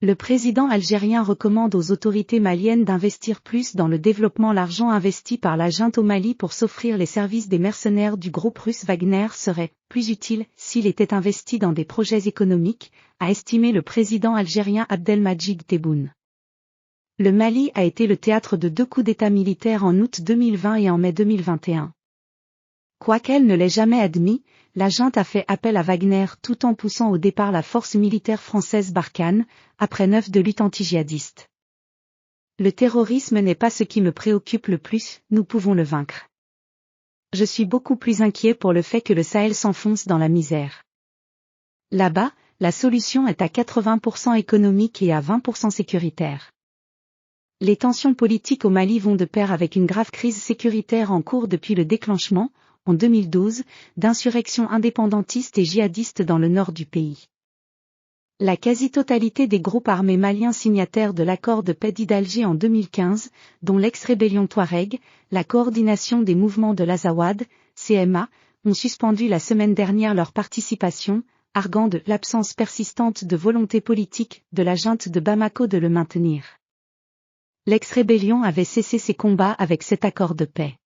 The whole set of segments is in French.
Le président algérien recommande aux autorités maliennes d'investir plus dans le développement. L'argent investi par la junte au Mali pour s'offrir les services des mercenaires du groupe russe Wagner serait plus utile s'il était investi dans des projets économiques, a estimé le président algérien Abdelmadjid Tebboune. Le Mali a été le théâtre de 2 coups d'État militaires en août 2020 et en mai 2021. Quoiqu'elle ne l'ait jamais admis, la junte a fait appel à Wagner tout en poussant au départ la force militaire française Barkhane, après 9 ans de lutte anti-djihadiste. Le terrorisme n'est pas ce qui me préoccupe le plus, nous pouvons le vaincre. Je suis beaucoup plus inquiet pour le fait que le Sahel s'enfonce dans la misère. Là-bas, la solution est à 80% économique et à 20% sécuritaire. Les tensions politiques au Mali vont de pair avec une grave crise sécuritaire en cours depuis le déclenchement, en 2012, d'insurrections indépendantistes et djihadistes dans le nord du pays. La quasi-totalité des groupes armés maliens signataires de l'accord de paix d'Alger en 2015, dont l'ex-rébellion Touareg, la coordination des mouvements de l'Azawad, CMA, ont suspendu la semaine dernière leur participation, arguant de l'absence persistante de volonté politique de la junte de Bamako de le maintenir. L'ex-rébellion avait cessé ses combats avec cet accord de paix.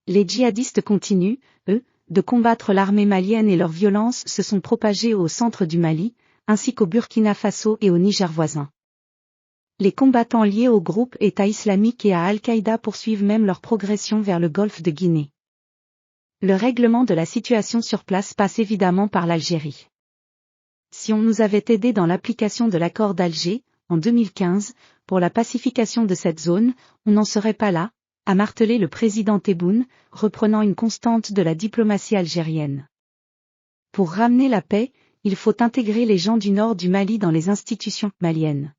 Les djihadistes continuent, eux, de combattre l'armée malienne et leurs violences se sont propagées au centre du Mali, ainsi qu'au Burkina Faso et au Niger voisin. Les combattants liés au groupe État islamique et à Al-Qaïda poursuivent même leur progression vers le golfe de Guinée. Le règlement de la situation sur place passe évidemment par l'Algérie. Si on nous avait aidés dans l'application de l'accord d'Alger, en 2015, pour la pacification de cette zone, on n'en serait pas là, a martelé le président Tebboune, reprenant une constante de la diplomatie algérienne. Pour ramener la paix, il faut intégrer les gens du nord du Mali dans les institutions maliennes.